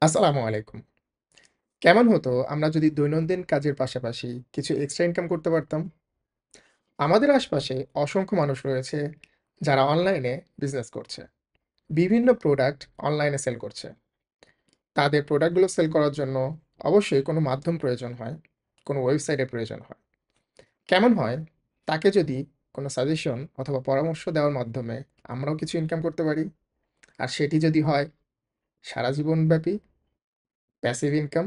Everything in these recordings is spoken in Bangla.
আসসালামু আলাইকুম। কেমন হতো আমরা যদি দৈনন্দিন কাজের পাশাপাশি কিছু এক্সট্রা ইনকাম করতে পারতাম? আমাদের আশপাশে অসংখ্য মানুষ রয়েছে যারা অনলাইনে বিজনেস করছে। বিভিন্ন প্রোডাক্ট অনলাইনে সেল করছে। তাদের প্রোডাক্টগুলো সেল করার জন্য অবশ্যই কোনো মাধ্যম প্রয়োজন হয়, কোনো ওয়েবসাইটের প্রয়োজন হয়। কেমন হয় তাকে যদি কোনো সাজেশন অথবা পরামর্শ দেওয়ার মাধ্যমে আমরাও কিছু ইনকাম করতে পারি? আর সেটি যদি হয় সারা জীবনব্যাপী প্যাসিভ ইনকাম?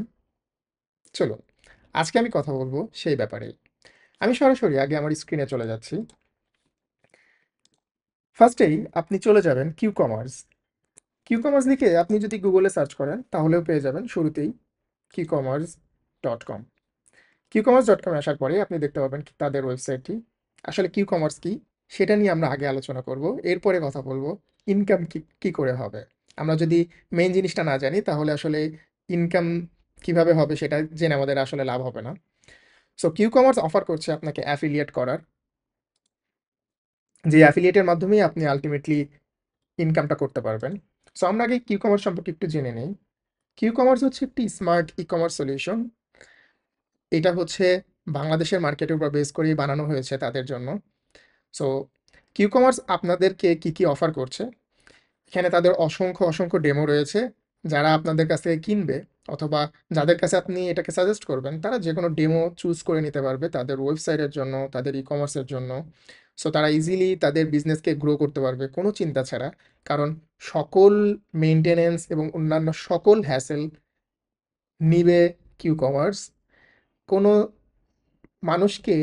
চলুন, আজকে আমি কথা বলব সেই ব্যাপারেই। আমি সরাসরি আগে আমার স্ক্রিনে চলে যাচ্ছি। ফার্স্টেই আপনি চলে যাবেন কিউকমার্স। কিউকমার্স লিখে আপনি যদি গুগলে সার্চ করেন তাহলেও পেয়ে যাবেন শুরুতেই কিউকমার্স.com। কিউকমার্স.com এ আসার পরে আপনি দেখতে পাবেন তাদের ওয়েবসাইটটি। আসলে কিউকমার্স কি? সেটা নিয়ে আমরা আগে আলোচনা করব। এরপরে কথা বলব ইনকাম কি করে হবে। আমরা যদি মেইন জিনিসটা না জানি তাহলে আসলে ইনকাম কিভাবে হবে সেটা জেনে আমাদের আসলে লাভ হবে না। সো কিউকমার্স অফার করছে আপনাকে অ্যাফিলিয়েট করার। যে অ্যাফিলিয়েটের মাধ্যমেই আপনি আল্টিমেটলি ইনকামটা করতে পারবেন। সো আমরা আগে কিউকমার্স সম্পর্কে একটু জেনে নেই। কিউকমার্স হচ্ছে একটি স্মার্ট ই-কমার্স সলিউশন। এটা হচ্ছে বাংলাদেশের মার্কেটের উপর বেস করেই বানানো হয়েছে তাদের জন্য। সো কিউকমার্স আপনাদেরকে কি অফার করছে? এখানে তাদের অসংখ্য ডেমো রয়েছে। যারা আপনাদের কাছ থেকে কিনবে অথবা যাদের কাছে আপনি এটাকে সাজেস্ট করবেন, তারা যেকোনো ডেমো চুজ করে নিতে পারবে তাদের ওয়েবসাইটের জন্য, তাদের ই-কমার্সের জন্য। সো তারা ইজিলি তাদের বিজনেসকে গ্রো করতে পারবে কোনো চিন্তা ছাড়া। কারণ সকল মেইনটেন্যান্স এবং অন্যান্য সকল হ্যাসেল নিবে কিউকমার্স। কোনো মানুষকে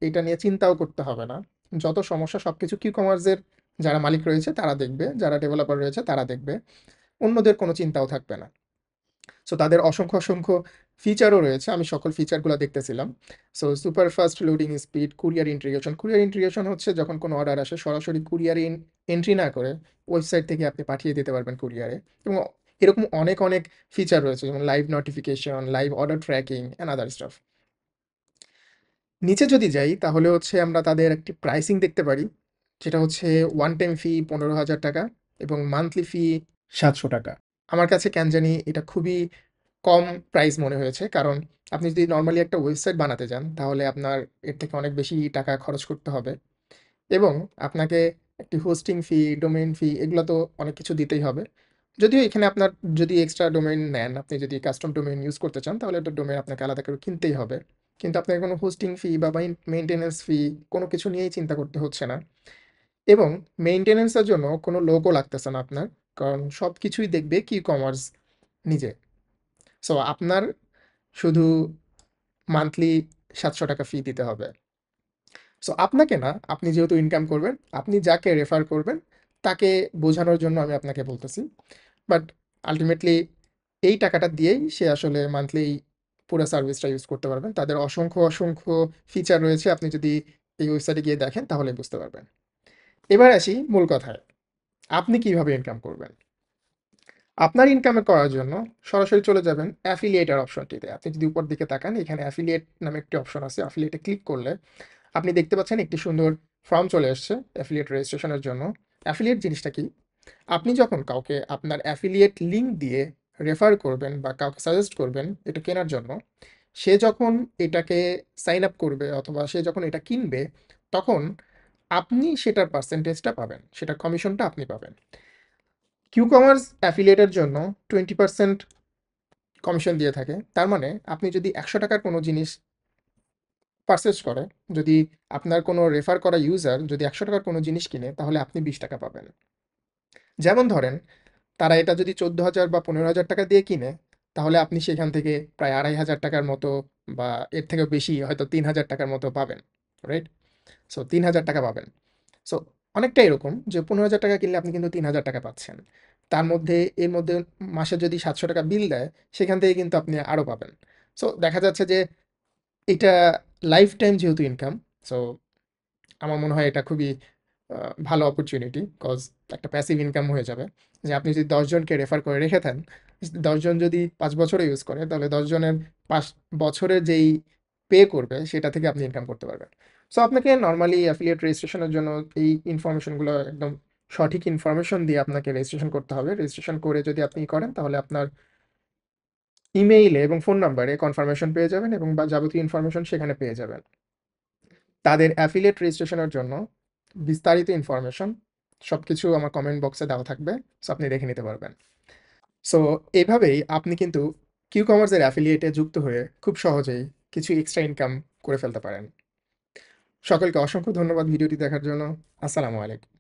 এটা নিয়ে চিন্তাও করতে হবে না। যত সমস্যা সবকিছু কিউকমার্সের যারা মালিক রয়েছে তারা দেখবে, যারা ডেভেলপার রয়েছে তারা দেখবে। অন্যদের কোনো চিন্তাও থাকবে না। সো তাদের অসংখ্য ফিচারও রয়েছে। আমি সকল ফিচারগুলো দেখতেছিলাম। So super fast loading speed, courier integration. Courier integration হচ্ছে যখন কোনো অর্ডার আসে সরাসরি কুরিয়ারে এন্ট্রি না করে ওয়েবসাইট থেকে আপনি পাঠিয়ে দিতে পারবেন কুরিয়ারে। এবং এরকম অনেক ফিচার রয়েছে যেমন live notification, live order tracking and other staff. নিচে যদি যাই তাহলে হচ্ছে আমরা তাদের একটি প্রাইসিং দেখতে পারি। যেটা হচ্ছে ওয়ান টাইম ফি ৳১৫,০০০ এবং মান্থলি ফি ৳৭০০। আমার কাছে কেন জানি এটা খুবই কম প্রাইস মনে হয়েছে। কারণ আপনি যদি নরমালি একটা ওয়েবসাইট বানাতে যান, তাহলে আপনার এর থেকে অনেক বেশি টাকা খরচ করতে হবে এবং আপনাকে একটি হোস্টিং ফি, ডোমেইন ফি এগুলো তো অনেক কিছু দিতেই হবে। যদিও এখানে আপনার যদি এক্সট্রা ডোমেইন নেন, আপনি যদি কাস্টম ডোমেইন ইউজ করতে চান, তাহলে একটা ডোমেইন আপনাকে আলাদা করে কিনতেই হবে। কিন্তু আপনার কোনো হোস্টিং ফি বা মেইনটেন্যান্স ফি কোনো কিছু নিয়েই চিন্তা করতে হচ্ছে না এবং মেইনটেন্যান্সের জন্য কোনো লোকও লাগতেছে না আপনার। কারণ সবকিছুই দেখবে ই-কমার্স নিজে। সো আপনার শুধু মান্থলি ৳৭০০ ফি দিতে হবে। সো আপনাকে না, আপনি যেহেতু ইনকাম করবেন, আপনি যাকে রেফার করবেন তাকে বোঝানোর জন্য আমি আপনাকে বলতেছি। বাট আল্টিমেটলি এই টাকাটা দিয়েই সে আসলে মান্থলি পুরো সার্ভিসটা ইউজ করতে পারবেন। তাদের অসংখ্য ফিচার রয়েছে। আপনি যদি এই ওয়েবসাইটে গিয়ে দেখেন তাহলেই বুঝতে পারবেন। এবার আসি মূল কথায়। আপনি কিভাবে ইনকাম করবেন? আপনার ইনকামে করার জন্য সরাসরি চলে যাবেন অ্যাফিলিয়েটের অপশনটিতে। আপনি যদি উপর দিকে তাকান এখানে অ্যাফিলিয়েট নামে একটি অপশন আছে। অ্যাফিলিয়েটে ক্লিক করলে আপনি দেখতে পাচ্ছেন একটি সুন্দর ফর্ম চলে এসছে অ্যাফিলিয়েট রেজিস্ট্রেশনের জন্য। অ্যাফিলিয়েট জিনিসটা কি? আপনি যখন কাউকে আপনার অ্যাফিলিয়েট লিঙ্ক দিয়ে রেফার করবেন বা কাউকে সাজেস্ট করবেন এটা কেনার জন্য, সে যখন এটাকে সাইন আপ করবে অথবা সে যখন এটা কিনবে, তখন আপনি সেটার পার্সেন্টেজটা পাবেন। সেটার কমিশনটা আপনি পাবেন। কিউকমার্স অ্যাফিলিয়েটের জন্য 20% কমিশন দিয়ে থাকে। তার মানে আপনি যদি ৳১০০ র কোনো জিনিস পারচেজ করে, যদি আপনার কোনো রেফার করা ইউজার যদি ৳১০০ র কোনো জিনিস কিনে, তাহলে আপনি ৳২০ পাবেন। যেমন ধরেন, তারা এটা যদি ৳১৪,০০০ বা ৳১৫,০০০ দিয়ে কিনে, তাহলে আপনি সেখান থেকে প্রায় ৳২৫০০ র মতো বা এর থেকেও বেশি হয়তো ৳৩,০০০ র মতো পাবেন। রাইট? সো ৳৩,০০০ পাবেন। সো অনেকটা এরকম যে ৳১৫,০০০ কিনলে আপনি কিন্তু ৳৩,০০০ পাচ্ছেন। তার মধ্যে এর মধ্যে মাসে যদি ৳৭০০ বিল দেয়, সেখান থেকে কিন্তু আপনি আরও পাবেন। সো দেখা যাচ্ছে যে এটা লাইফ টাইম যেহেতু ইনকাম, সো আমার মনে হয় এটা খুবই আ ভালো অপরচুনিটি। কজ একটা প্যাসিভ ইনকাম হয়ে যাবে। যে আপনি যদি ১০ জনকে রেফার করে রেখে দেন, ১০ জন যদি ৫ বছরও ইউজ করে, তাহলে ১০ জনের ৫ বছরের যেই পে করবে, সেটা থেকে আপনি ইনকাম করতে পারবেন। সো আপনাকে নরমালি অ্যাফিলিয়েট রেজিস্ট্রেশনের জন্য এই ইনফরমেশনগুলো একদম সঠিক ইনফরমেশন দিয়ে আপনাকে রেজিস্ট্রেশন করতে হবে। রেজিস্ট্রেশন করে যদি আপনি করেন, তাহলে আপনার ইমেইলে এবং ফোন নাম্বারে কনফার্মেশন পেয়ে যাবেন এবং বা যাবতীয় ইনফরমেশন সেখানে পেয়ে যাবেন। তাদের অ্যাফিলিয়েট রেজিস্ট্রেশনের জন্য বিস্তারিত ইনফরমেশন সবকিছু আমার কমেন্ট বক্সে দেওয়া থাকবে। সো আপনি দেখে নিতে পারবেন। সো এভাবেই আপনি কিন্তু কিউকমার্সের অ্যাফিলিয়েটে যুক্ত হয়ে খুব সহজেই কিছু এক্সট্রা ইনকাম করে ফেলতে পারেন। সকলকে অসংখ্য ধন্যবাদ ভিডিওটি দেখার জন্য। আসসালামু আলাইকুম।